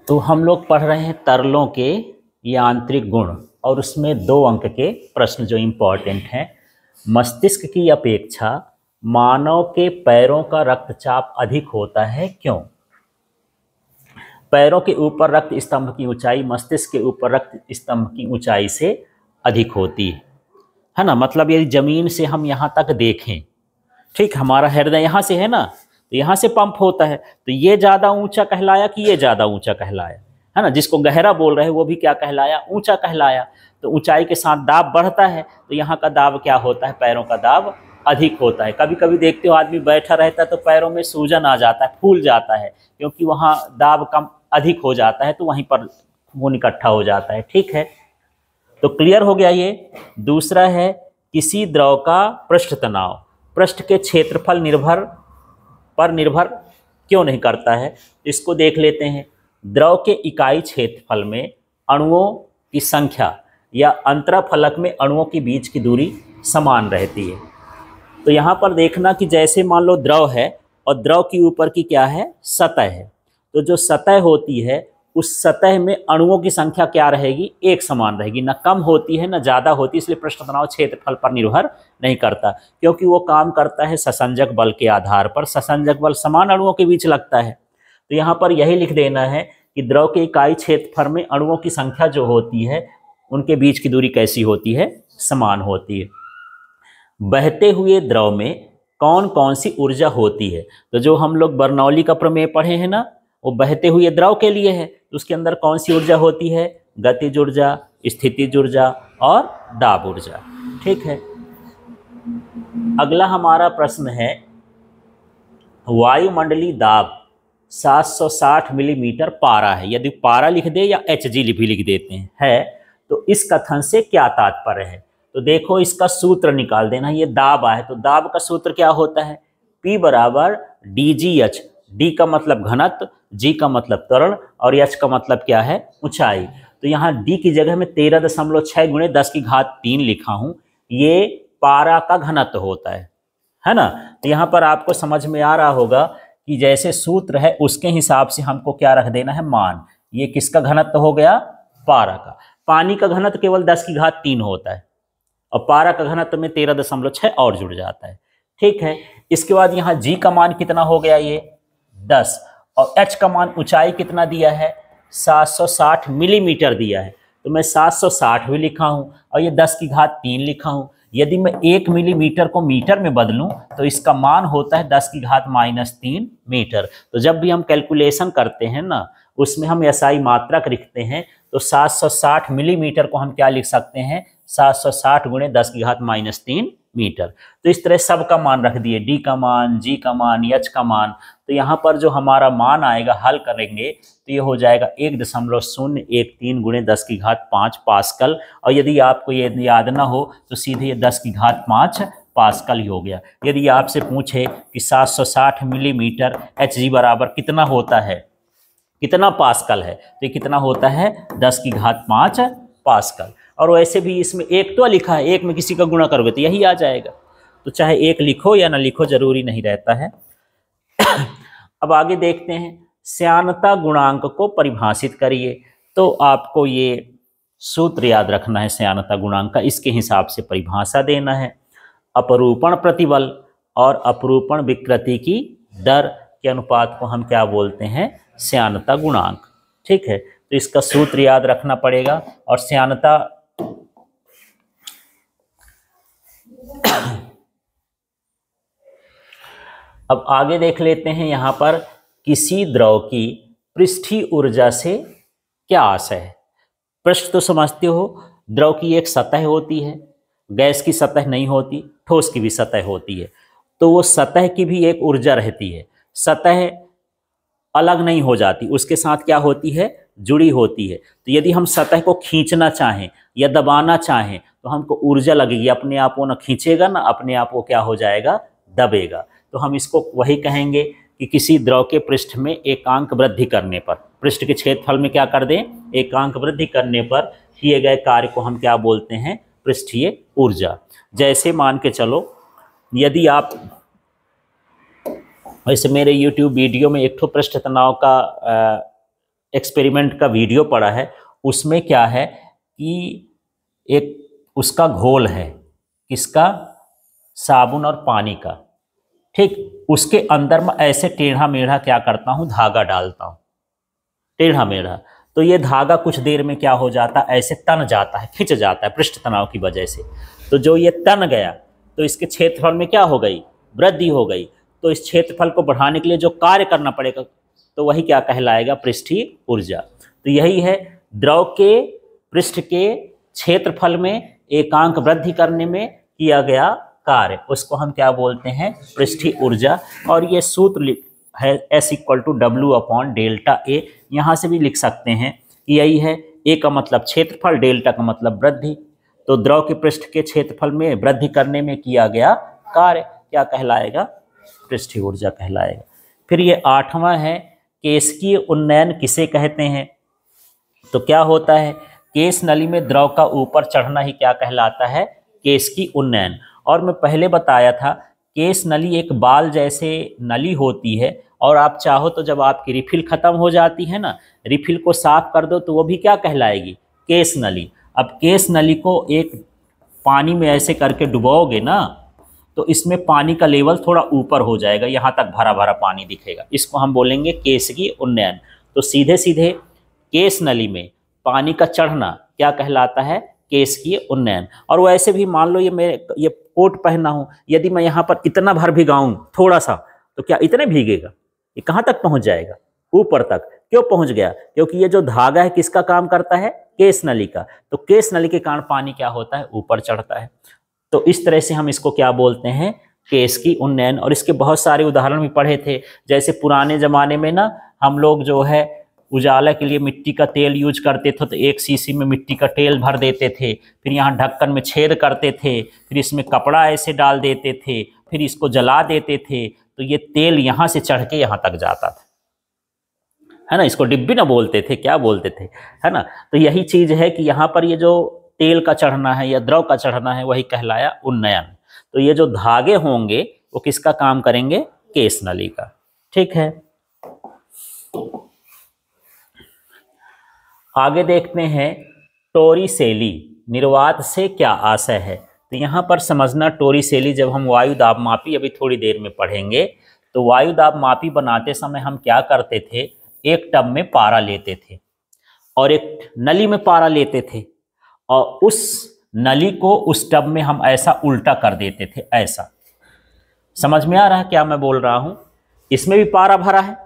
तो हम लोग पढ़ रहे हैं तरलों के यांत्रिक गुण और उसमें 2 अंक के प्रश्न जो इम्पोर्टेंट हैं। मस्तिष्क की अपेक्षा मानव के पैरों का रक्तचाप अधिक होता है, क्यों? पैरों के ऊपर रक्त स्तंभ की ऊंचाई मस्तिष्क के ऊपर रक्त स्तंभ की ऊंचाई से अधिक होती है ना। मतलब यदि जमीन से हम यहाँ तक देखें, ठीक, हमारा हृदय यहाँ से है ना, तो यहाँ से पंप होता है, तो ये ज़्यादा ऊंचा कहलाया कि ये ज़्यादा ऊंचा कहलाया, है ना। जिसको गहरा बोल रहे हैं वो भी क्या कहलाया, ऊंचा कहलाया। तो ऊंचाई के साथ दाब बढ़ता है, तो यहाँ का दाब क्या होता है, पैरों का दाब अधिक होता है। कभी कभी देखते हो आदमी बैठा रहता है तो पैरों में सूजन आ जाता है, फूल जाता है, क्योंकि वहाँ दाब कम अधिक हो जाता है, तो वहीं पर खून इकट्ठा हो जाता है। ठीक है, तो क्लियर हो गया ये। दूसरा है किसी द्रव का पृष्ठ तनाव पृष्ठ के क्षेत्रफल निर्भर क्यों नहीं करता है। इसको देख लेते हैं। द्रव के इकाई क्षेत्रफल में अणुओं की संख्या या अंतराफलक में अणुओं के बीच की दूरी समान रहती है। तो यहाँ पर देखना कि जैसे मान लो द्रव है और द्रव की ऊपर की क्या है, सतह है, तो जो सतह होती है उस सतह में अणुओं की संख्या क्या रहेगी, एक समान रहेगी, ना कम होती है ना ज़्यादा होती है। इसलिए पृष्ठ तनाव क्षेत्रफल पर निर्भर नहीं करता, क्योंकि वो काम करता है ससंजक बल के आधार पर। ससंजक बल समान अणुओं के बीच लगता है। तो यहाँ पर यही लिख देना है कि द्रव के इकाई क्षेत्रफल में अणुओं की संख्या जो होती है उनके बीच की दूरी कैसी होती है, समान होती है। बहते हुए द्रव में कौन कौन सी ऊर्जा होती है, तो जो हम लोग बर्नौली का प्रमेय पढ़े हैं ना, वो बहते हुए द्रव के लिए है। तो उसके अंदर कौन सी ऊर्जा होती है, गतिज ऊर्जा, स्थितिज ऊर्जा और दाब ऊर्जा। ठीक है, अगला हमारा प्रश्न है वायुमंडलीय दाब 760 मिलीमीटर पारा है। यदि पारा लिख दे या HG भी लिख देते हैं तो इस कथन से क्या तात्पर्य है। तो देखो इसका सूत्र निकाल देना। ये दाब आए तो दाब का सूत्र क्या होता है, P बराबर DGH। D का मतलब घनत्व, G का मतलब त्वरण और H का मतलब क्या है, ऊंचाई। तो यहाँ D की जगह में 13.6 गुणे 10 की घात 3 लिखा हूँ। ये पारा का घनत्व होता है ना। तो यहाँ पर आपको समझ में आ रहा होगा कि जैसे सूत्र है उसके हिसाब से हमको क्या रख देना है, मान। ये किसका घनत्व हो गया, पारा का। पानी का घनत्व केवल 10 की घात 3 होता है और पारा का घनत्व में 13.6 और जुड़ जाता है। ठीक है, इसके बाद यहाँ G का मान कितना हो गया, ये 10, और H का मान ऊंचाई कितना दिया है, 760 मिलीमीटर दिया है। तो मैं 760 भी लिखा हूँ और ये 10 की घात 3 लिखा हूँ। यदि मैं 1 मिलीमीटर को मीटर में बदलूं तो इसका मान होता है 10 की घात -3 मीटर। तो जब भी हम कैलकुलेशन करते हैं ना, उसमें हम SI मात्रक लिखते हैं, तो 760 मिलीमीटर को हम क्या लिख सकते हैं, 760 गुणे 10 की घात -3 मीटर। तो इस तरह सब का मान रख दिए, D का मान, G का मान, H का मान। तो यहाँ पर जो हमारा मान आएगा हल करेंगे तो ये हो जाएगा 1.013 गुणे 10 की घात 5 पास्कल। और यदि आपको ये याद ना हो तो सीधे ये 10 की घात 5 पास्कल ही हो गया। यदि आपसे पूछे कि 760 मिलीमीटर HG बराबर कितना होता है, कितना पास्कल है, तो ये कितना होता है, 10 की घात 5 पास्कल। और वैसे भी इसमें एक तो लिखा है, एक में किसी का गुणा करोगे तो यही आ जाएगा। तो चाहे एक लिखो या ना लिखो, जरूरी नहीं रहता है। अब आगे देखते हैं, श्यानता गुणांक को परिभाषित करिए। तो आपको ये सूत्र याद रखना है श्यानता गुणांक का, इसके हिसाब से परिभाषा देना है। अपरूपण प्रतिबल और अपरूपण विकृति की दर के अनुपात को हम क्या बोलते हैं, श्यानता गुणांक। ठीक है, तो इसका सूत्र याद रखना पड़ेगा। और श्यानता अब आगे देख लेते हैं। यहाँ पर किसी द्रव की पृष्ठीय ऊर्जा से क्या आशय है। पृष्ठ तो समझते हो, द्रव की एक सतह होती है, गैस की सतह नहीं होती, ठोस की भी सतह होती है। तो वो सतह की भी एक ऊर्जा रहती है। सतह अलग नहीं हो जाती, उसके साथ क्या होती है, जुड़ी होती है। तो यदि हम सतह को खींचना चाहें या दबाना चाहें तो हमको ऊर्जा लगेगी। अपने आप वो ना खींचेगा ना अपने आप वो क्या हो जाएगा, दबेगा। तो हम इसको वही कहेंगे कि किसी द्रव के पृष्ठ में एकांक वृद्धि करने पर, पृष्ठ के क्षेत्रफल में क्या कर दें, एकांक वृद्धि करने पर किए गए कार्य को हम क्या बोलते हैं, पृष्ठीय ऊर्जा। जैसे मान के चलो, यदि आप वैसे मेरे YouTube वीडियो में एक ठो पृष्ठ तनाव का एक्सपेरिमेंट का वीडियो पड़ा है, उसमें क्या है कि एक उसका घोल है, किसका, साबुन और पानी का, ठीक, उसके अंदर मैं ऐसे टेढ़ा मेढ़ा क्या करता हूँ, धागा डालता हूँ, टेढ़ा मेढ़ा। तो ये धागा कुछ देर में क्या हो जाता है, ऐसे तन जाता है, खिंच जाता है पृष्ठ तनाव की वजह से। तो जो ये तन गया तो इसके क्षेत्रफल में क्या हो गई, वृद्धि हो गई। तो इस क्षेत्रफल को बढ़ाने के लिए जो कार्य करना पड़ेगा तो वही क्या कहलाएगा, पृष्ठीय ऊर्जा। तो यही है, द्रव के पृष्ठ के क्षेत्रफल में एकांक वृद्धि करने में किया गया कार्य, उसको हम क्या बोलते हैं, पृष्ठीय ऊर्जा। और ये सूत्र है S = W/Δ A। यहाँ से भी लिख सकते हैं कि यही है, A का मतलब क्षेत्रफल, डेल्टा का मतलब वृद्धि। तो द्रव के पृष्ठ के क्षेत्रफल में वृद्धि करने में किया गया कार्य क्या कहलाएगा, पृष्ठीय ऊर्जा कहलाएगा। फिर ये 8वां है, केशिकीय उन्नयन किसे कहते हैं। तो क्या होता है, केश नली में द्रव का ऊपर चढ़ना ही क्या कहलाता है, केशिकीय उन्नयन। और मैं पहले बताया था, केश नली एक बाल जैसे नली होती है, और आप चाहो तो जब आपकी रिफिल खत्म हो जाती है ना, रिफिल को साफ कर दो तो वो भी क्या कहलाएगी, केश नली। अब केश नली को एक पानी में ऐसे करके डुबाओगे ना, तो इसमें पानी का लेवल थोड़ा ऊपर हो जाएगा, यहाँ तक भरा भरा पानी दिखेगा, इसको हम बोलेंगे केशिकीय उन्नयन। तो सीधे सीधे केश नली में पानी का चढ़ना क्या कहलाता है, केशिकीय उन्नयन। और वैसे भी मान लो ये कोट पहना हूँ, यदि मैं यहाँ पर इतना भर भिगाऊं थोड़ा सा, तो क्या इतने भीगेगा, ये कहाँ तक पहुँच जाएगा, ऊपर तक। क्यों पहुँच गया, क्योंकि ये जो धागा है किसका काम करता है, केश नली का। तो केश नली के कारण पानी क्या होता है, ऊपर चढ़ता है। तो इस तरह से हम इसको क्या बोलते हैं, केशिकीय उन्नयन। और इसके बहुत सारे उदाहरण भी पढ़े थे, जैसे पुराने जमाने में ना हम लोग जो है उजाला के लिए मिट्टी का तेल यूज करते थे, तो एक शीशी में मिट्टी का तेल भर देते थे, फिर यहाँ ढक्कन में छेद करते थे, फिर इसमें कपड़ा ऐसे डाल देते थे, फिर इसको जला देते थे, तो ये तेल यहाँ से चढ़ के यहाँ तक जाता था, है ना। इसको डिब्बी ना बोलते थे, क्या बोलते थे, है ना। तो यही चीज है कि यहाँ पर ये जो तेल का चढ़ना है या द्रव का चढ़ना है वही कहलाया उन्नयन। तो ये जो धागे होंगे वो किसका काम करेंगे, केश नली का, ठीक है। आगे देखते हैं, टोरिसेली निर्वात से क्या आशय है। तो यहाँ पर समझना, टोरिसेली जब हम वायु दाब मापी अभी थोड़ी देर में पढ़ेंगे, तो वायु दाब मापी बनाते समय हम क्या करते थे, एक टब में पारा लेते थे और एक नली में पारा लेते थे, और उस नली को उस टब में हम ऐसा उल्टा कर देते थे, ऐसा। समझ में आ रहा है क्या मैं बोल रहा हूँ। इसमें भी पारा भरा है,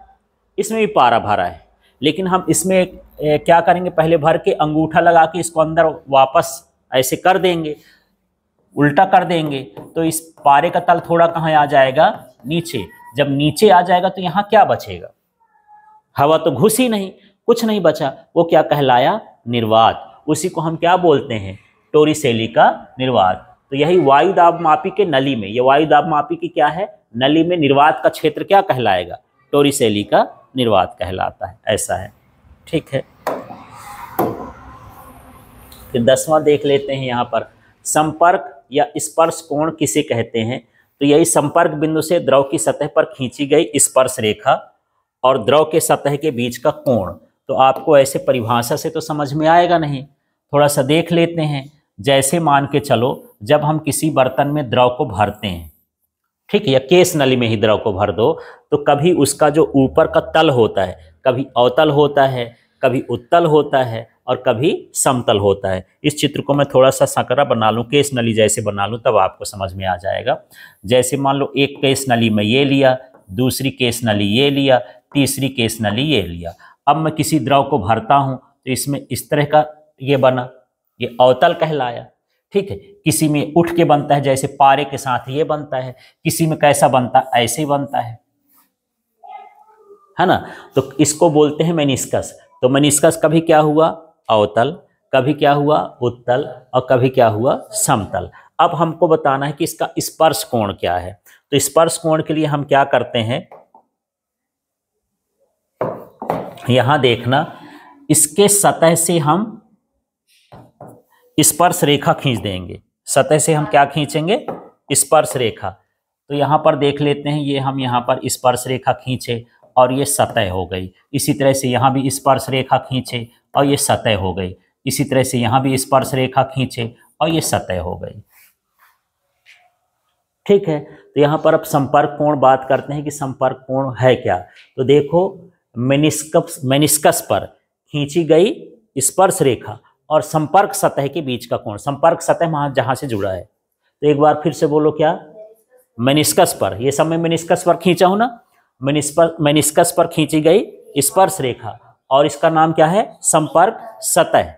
इसमें भी पारा भरा है, लेकिन हम इसमें क्या करेंगे, पहले भर के अंगूठा लगा के इसको अंदर वापस ऐसे कर देंगे, उल्टा कर देंगे, तो इस पारे का तल थोड़ा कहाँ आ जाएगा, नीचे। जब नीचे आ जाएगा तो यहाँ क्या बचेगा, हवा तो घुसी नहीं, कुछ नहीं बचा, वो क्या कहलाया, निर्वात। उसी को हम क्या बोलते हैं, टोरिसेली का निर्वात। तो यही वायु दाब मापी के नली में, ये वायु दाब मापी की क्या है, नली में निर्वात का क्षेत्र क्या कहलाएगा, टोरिसेली का निर्वात कहलाता है, ऐसा है, ठीक है। फिर 10वां देख लेते हैं यहाँ पर, संपर्क या स्पर्श कोण किसे कहते हैं। तो यही संपर्क बिंदु से द्रव की सतह पर खींची गई स्पर्श रेखा और द्रव के सतह के बीच का कोण। तो आपको ऐसे परिभाषा से तो समझ में आएगा नहीं, थोड़ा सा देख लेते हैं। जैसे मान के चलो, जब हम किसी बर्तन में द्रव को भरते हैं, ठीक है, या केश नली में ही द्रव को भर दो, तो कभी उसका जो ऊपर का तल होता है, कभी अवतल होता है, कभी उत्तल होता है और कभी समतल होता है। इस चित्र को मैं थोड़ा सा सकरा बना लूँ, केश नली जैसे बना लूँ, तब आपको समझ में आ जाएगा। जैसे मान लो एक केश नली में ये लिया, दूसरी केश नली ये लिया, तीसरी केश नली ये लिया। अब मैं किसी द्रव को भरता हूँ तो इसमें इस तरह का ये बना, ये अवतल कहलाया, ठीक है। किसी में उठ के बनता है, जैसे पारे के साथ ये बनता है, किसी में कैसा बनता है, ऐसे ही बनता है ना। तो इसको बोलते हैं मेनिस्कस। तो मेनिस्कस कभी क्या हुआ, अवतल, कभी क्या हुआ, उत्तल, और कभी क्या हुआ, समतल। अब हमको बताना है कि इसका स्पर्श कोण क्या है। तो स्पर्श कोण के लिए हम क्या करते हैं, यहां देखना, इसके सतह से हम स्पर्श रेखा खींच देंगे। सतह से हम क्या खींचेंगे, स्पर्श रेखा। तो यहां पर देख लेते हैं, ये हम यहां पर स्पर्श रेखा खींचे और ये सतह हो गई। इसी तरह से यहाँ भी स्पर्श रेखा खींचे और ये सतह हो गई। इसी तरह से यहाँ भी स्पर्श रेखा खींचे और ये सतह हो गई। ठीक है, तो यहाँ पर अब संपर्क कोण बात करते हैं कि संपर्क कोण है क्या। तो देखो, मेनिस्कस पर खींची गई स्पर्श रेखा और संपर्क सतह के बीच का कोण, संपर्क सतह वहां जहां से जुड़ा है। तो एक बार फिर से बोलो, क्या? मेनिस्कस पर, ये सब मैं मेनिस्कस पर खींचा हूं ना, मेनिस्कस पर खींची गई स्पर्श रेखा और इसका नाम क्या है? संपर्क सतह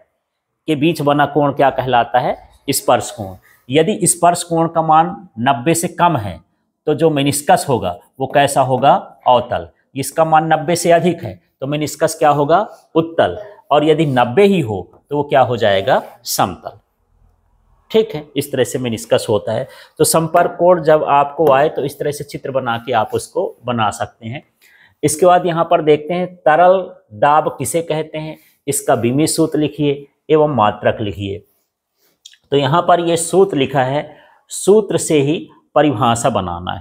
के बीच बना कोण क्या कहलाता है? स्पर्श कोण। यदि स्पर्श कोण का मान 90 से कम है तो जो मेनिस्कस होगा वो कैसा होगा? अवतल। इसका मान 90 से अधिक है तो मेनिस्कस क्या होगा? उत्तल। और यदि 90 ही हो तो वो क्या हो जाएगा? समतल। ठीक है, इस तरह से मेनिस्कस होता है। तो संपर्क कोण जब आपको आए तो इस तरह से चित्र बना के आप उसको बना सकते हैं। इसके बाद यहाँ पर देखते हैं तरल दाब किसे कहते हैं, इसका बीमी सूत्र लिखिए एवं मात्रक लिखिए। तो यहाँ पर ये सूत्र लिखा है, सूत्र से ही परिभाषा बनाना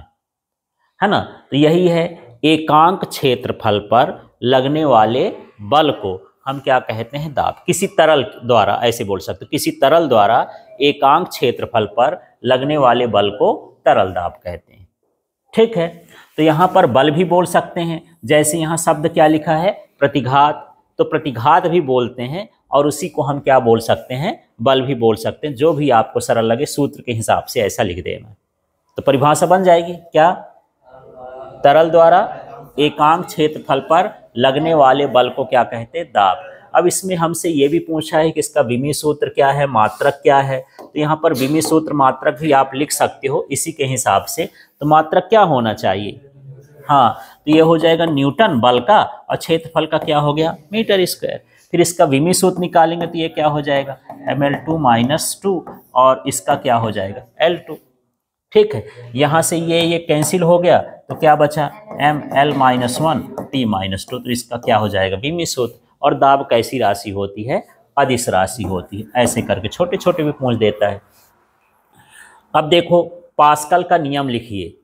है ना। तो यही है, एकांक क्षेत्रफल पर लगने वाले बल को हम क्या कहते हैं? दाब। किसी तरल द्वारा, ऐसे बोल सकते हो, किसी तरल द्वारा एकांक क्षेत्रफल पर लगने वाले बल को तरल दाब कहते हैं। ठीक है, तो यहाँ पर बल भी बोल सकते हैं, जैसे यहाँ शब्द क्या लिखा है? प्रतिघात। तो प्रतिघात भी बोलते हैं और उसी को हम क्या बोल सकते हैं? बल भी बोल सकते हैं। जो भी आपको सरल लगे सूत्र के हिसाब से ऐसा लिख देना। तो परिभाषा बन जाएगी क्या? तरल द्वारा एकांक क्षेत्रफल पर लगने वाले बल को क्या कहते हैं? दाब। अब इसमें हमसे ये भी पूछा है कि इसका विमी सूत्र क्या है, मात्रक क्या है। तो यहाँ पर विमी सूत्र मात्रक भी आप लिख सकते हो इसी के हिसाब से। तो मात्रक क्या होना चाहिए? हाँ, तो ये हो जाएगा न्यूटन बल का और क्षेत्रफल का क्या हो गया? Metre square. फिर इसका विमी सूत्र निकालेंगे तो ये क्या हो जाएगा? ml2 - 2 और इसका क्या हो जाएगा? L2। ठीक है, यहाँ से ये कैंसिल हो गया तो क्या बचा? ml-1 t-2। तो इसका क्या हो जाएगा? विमी सूत्र। और दाब कैसी राशि होती है? अदिश राशि होती है। ऐसे करके छोटे छोटे भी पूछ देता है। अब देखो, पास्कल का नियम लिखिए।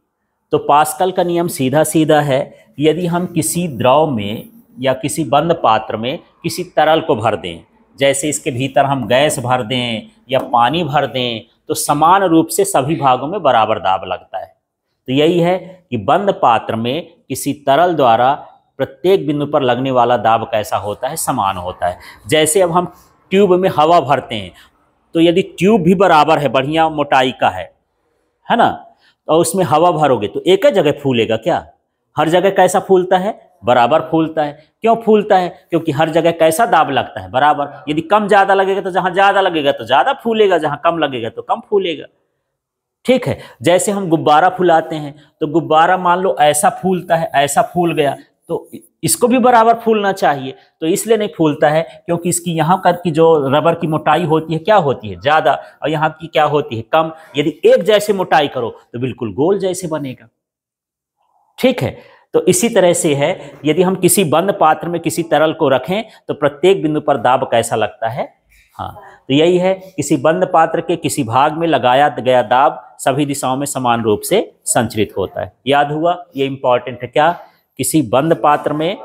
तो पास्कल का नियम सीधा सीधा है, यदि हम किसी द्रव में या किसी बंद पात्र में किसी तरल को भर दें, जैसे इसके भीतर हम गैस भर दें या पानी भर दें, तो समान रूप से सभी भागों में बराबर दाब लगता है। तो यही है कि बंद पात्र में किसी तरल द्वारा प्रत्येक बिंदु पर लगने वाला दाब कैसा होता है? समान होता है। जैसे अब हम ट्यूब में हवा भरते हैं, तो यदि ट्यूब भी बराबर है, बढ़िया मोटाई का है ना, और उसमें हवा भरोगे तो एक ही जगह फूलेगा क्या? हर जगह कैसा फूलता है? बराबर फूलता है। क्यों फूलता है? क्योंकि हर जगह कैसा दाब लगता है? बराबर। यदि कम ज्यादा लगेगा तो जहां ज्यादा लगेगा तो ज्यादा फूलेगा, जहां कम लगेगा तो कम फूलेगा। ठीक है, जैसे हम गुब्बारा फुलाते हैं तो गुब्बारा मान लो ऐसा फूलता है, ऐसा फूल गया, तो इसको भी बराबर फूलना चाहिए। तो इसलिए नहीं फूलता है क्योंकि इसकी यहाँ कर की जो रबर की मोटाई होती है क्या होती है? ज्यादा, और यहाँ की क्या होती है? कम। यदि एक जैसे मोटाई करो तो बिल्कुल गोल जैसे बनेगा। ठीक है, तो इसी तरह से है, यदि हम किसी बंद पात्र में किसी तरल को रखें तो प्रत्येक बिंदु पर दाब कैसा लगता है? हाँ, तो यही है, किसी बंद पात्र के किसी भाग में लगाया गया दाब सभी दिशाओं में समान रूप से संचरित होता है। याद हुआ? ये इंपॉर्टेंट है। क्या? किसी बंद पात्र में,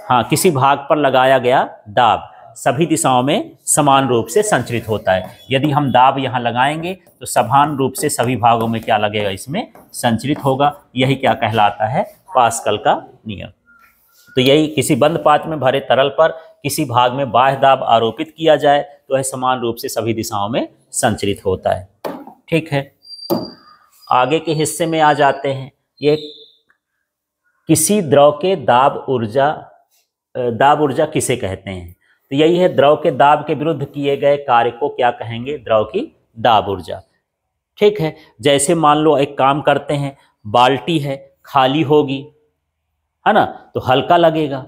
हाँ, किसी भाग पर लगाया गया दाब सभी दिशाओं में समान रूप से संचरित होता है। यदि हम दाब यहाँ लगाएंगे तो समान रूप से सभी भागों में क्या लगेगा? इसमें संचरित होगा। यही क्या कहलाता है? पास्कल का नियम। तो यही, किसी बंद पात्र में भरे तरल पर किसी भाग में बाह्य दाब आरोपित किया जाए तो वह समान रूप से सभी दिशाओं में संचरित होता है। ठीक है, आगे के हिस्से में आ जाते हैं। ये किसी द्रव के दाब ऊर्जा किसे कहते हैं? तो यही है, द्रव के दाब के विरुद्ध किए गए कार्य को क्या कहेंगे? द्रव की दाब ऊर्जा। ठीक है, जैसे मान लो एक काम करते हैं, बाल्टी है, खाली होगी, है ना, तो हल्का लगेगा,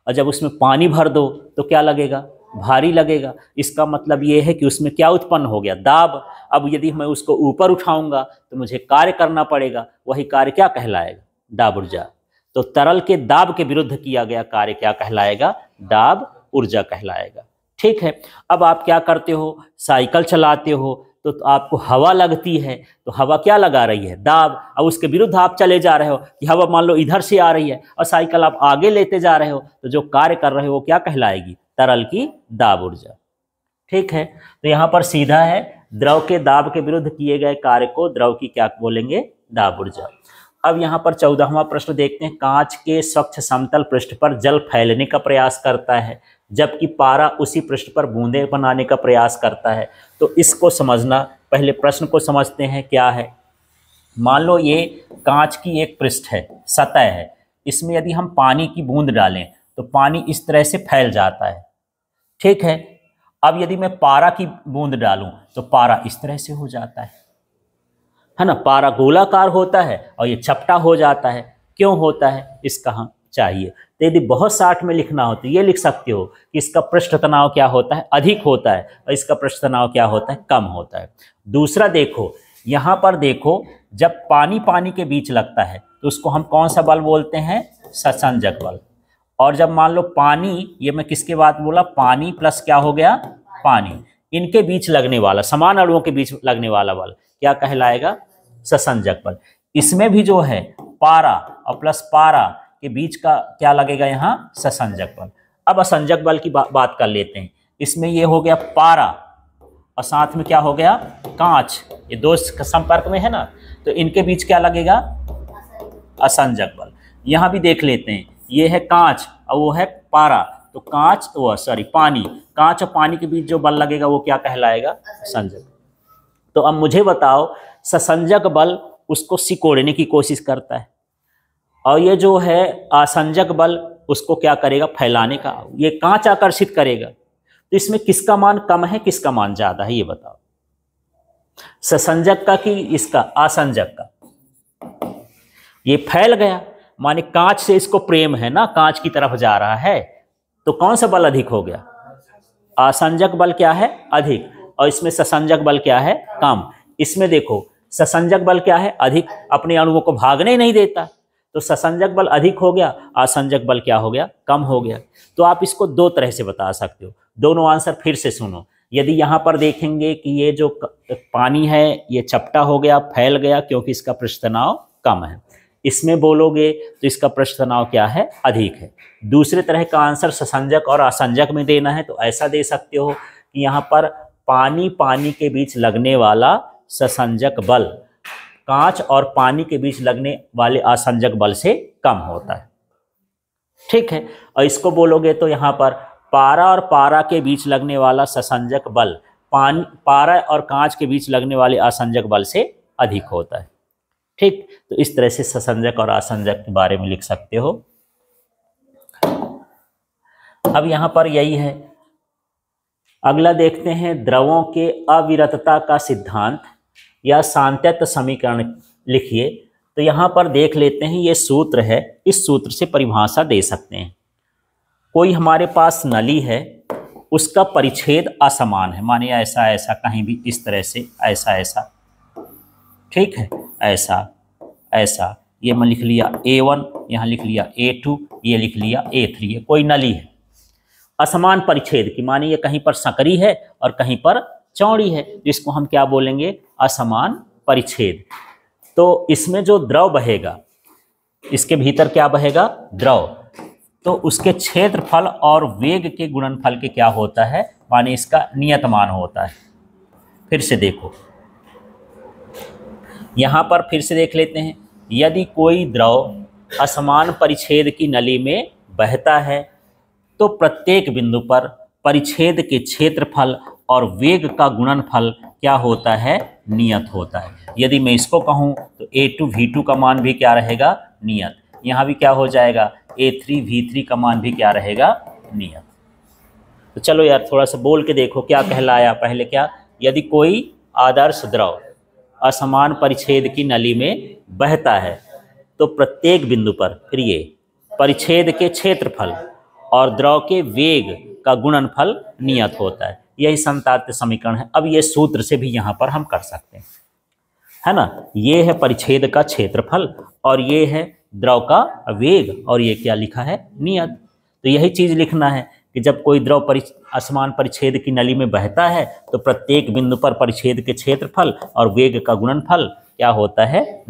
और जब उसमें पानी भर दो तो क्या लगेगा? भारी लगेगा। इसका मतलब ये है कि उसमें क्या उत्पन्न हो गया? दाब। अब यदि मैं उसको ऊपर उठाऊंगा तो मुझे कार्य करना पड़ेगा, वही कार्य क्या कहलाएगा? दाब ऊर्जा। तो तरल के दाब के विरुद्ध किया गया कार्य क्या कहलाएगा? दाब ऊर्जा कहलाएगा। ठीक है, अब आप क्या करते हो? साइकिल चलाते हो, तो आपको हवा लगती है, तो हवा क्या लगा रही है? दाब। अब उसके विरुद्ध आप चले जा रहे हो कि हवा मान लो इधर से आ रही है और साइकिल आप आगे लेते जा रहे हो, तो जो कार्य कर रहे हो वो क्या कहलाएगी? तरल की दाब ऊर्जा। ठीक है, तो यहाँ पर सीधा है, द्रव के दाब के विरुद्ध किए गए कार्य को द्रव की क्या बोलेंगे? दाब ऊर्जा। अब यहाँ पर 14वां प्रश्न देखते हैं। कांच के स्वच्छ समतल पृष्ठ पर जल फैलने का प्रयास करता है, जबकि पारा उसी पृष्ठ पर बूंदें बनाने का प्रयास करता है। तो इसको समझना, पहले प्रश्न को समझते हैं क्या है। मान लो ये कांच की एक पृष्ठ है, सतह है, इसमें यदि हम पानी की बूंद डालें तो पानी इस तरह से फैल जाता है। ठीक है, अब यदि मैं पारा की बूंद डालूं तो पारा इस तरह से हो जाता है ना। पारा गोलाकार होता है और ये चपटा हो जाता है। क्यों होता है इसका हम चाहिए, तो यदि बहुत शार्ट में लिखना हो तो ये लिख सकते हो कि इसका पृष्ठ तनाव क्या होता है? अधिक होता है, और इसका पृष्ठ तनाव क्या होता है? कम होता है। दूसरा देखो, यहाँ पर देखो, जब पानी पानी के बीच लगता है तो उसको हम कौन सा बल बोलते हैं? ससंजक बल। और जब मान लो पानी, ये मैं किसके बात बोला? पानी प्लस क्या हो गया? पानी, इनके बीच लगने वाला, समान अणुओं के बीच लगने वाला बल क्या कहलाएगा? ससंजक बल। इसमें भी जो है पारा और प्लस पारा के बीच का क्या लगेगा? यहाँ ससंजक बल। अब असंजक बल की बात कर लेते हैं। इसमें ये हो गया पारा और साथ में क्या हो गया? कांच, ये दो संपर्क में है ना, तो इनके बीच क्या लगेगा? असंजक बल। यहाँ भी देख लेते हैं, ये है कांच और वो है पारा, तो कांच वो सॉरी पानी, कांच और पानी के बीच जो बल लगेगा वो क्या कहलाएगा? संजक। तो अब मुझे बताओ, ससंजक बल उसको सिकोड़ने की कोशिश करता है, और ये जो है असंजक बल उसको क्या करेगा? फैलाने का। ये कांच आकर्षित करेगा, तो इसमें किसका मान कम है, किसका मान ज्यादा है? ये बताओ, ससंजक का कि इसका? असंजक का। ये फैल गया, माने कांच से इसको प्रेम है ना, कांच की तरफ जा रहा है, तो कौन सा बल अधिक हो गया? असंजक बल क्या है? अधिक, और इसमें ससंजक बल क्या है? कम। इसमें देखो, ससंजक बल क्या है? अधिक, अपने अणुओं को भागने ही नहीं देता, तो ससंजक बल अधिक हो गया, असंजक बल क्या हो गया? कम हो गया। तो आप इसको दो तरह से बता सकते हो। दोनों आंसर फिर से सुनो। यदि यहाँ पर देखेंगे कि ये जो पानी है ये चपटा हो गया, फैल गया, क्योंकि इसका पृष्ठ तनाव कम है। इसमें बोलोगे तो इसका पृष्ठ तनाव क्या है? अधिक है। दूसरे तरह का आंसर ससंजक और असंजक में देना है तो ऐसा दे सकते हो कि यहाँ पर पानी पानी के बीच लगने वाला ससंजक बल कांच और पानी के बीच लगने वाले असंजक बल से कम होता है। ठीक है, और इसको बोलोगे तो यहाँ पर पारा और पारा के बीच लगने वाला ससंजक बल पारा और कांच के बीच लगने वाले असंजक बल से अधिक होता है। ठीक, तो इस तरह से ससंजक और असंजक के बारे में लिख सकते हो। अब यहाँ पर यही है। अगला देखते हैं, द्रवों के अविरतता का सिद्धांत या सांतत्य समीकरण लिखिए। तो यहाँ पर देख लेते हैं, ये सूत्र है, इस सूत्र से परिभाषा दे सकते हैं। कोई हमारे पास नली है, उसका परिच्छेद असमान है, माने ऐसा ऐसा, कहीं भी इस तरह से ऐसा ऐसा, ठीक है, ऐसा ऐसा, ये मैं लिख लिया A1, यहाँ लिख लिया A2, ये लिख लिया A3। ये कोई नली है असमान परिच्छेद की, माने ये कहीं पर संकरी है और कहीं पर चौड़ी है, जिसको हम क्या बोलेंगे? असमान परिच्छेद। तो इसमें जो द्रव बहेगा, इसके भीतर क्या बहेगा? द्रव, तो उसके क्षेत्रफल और वेग के गुणनफल के क्या होता है? माने इसका नियत मान होता है। फिर से देखो, यहाँ पर फिर से देख लेते हैं। यदि कोई द्रव असमान परिच्छेद की नली में बहता है तो प्रत्येक बिंदु पर परिच्छेद के क्षेत्रफल और वेग का गुणनफल क्या होता है? नियत होता है। यदि मैं इसको कहूँ तो A2 V2 का मान भी क्या रहेगा? नियत। यहाँ भी क्या हो जाएगा? A3 V3 का मान भी क्या रहेगा? नियत। तो चलो यार थोड़ा सा बोल के देखो क्या कहलाया। पहले क्या? यदि कोई आदर्श द्रव असमान परिच्छेद की नली में बहता है तो प्रत्येक बिंदु पर फिर ये परिच्छेद के क्षेत्रफल और द्रव के वेग का गुणनफल नियत होता है। यही सांतत्य समीकरण है। अब ये सूत्र से भी यहाँ पर हम कर सकते हैं, है ना। ये है परिच्छेद का क्षेत्रफल और ये है द्रव का वेग और ये क्या लिखा है? नियत। तो यही चीज़ लिखना है कि जब कोई द्रव असमान परिच्छेद की नली में बहता है तो प्रत्येक बिंदु पर परिच्छेद के क्षेत्रफल और वेग का गुणनफल क्या होता है,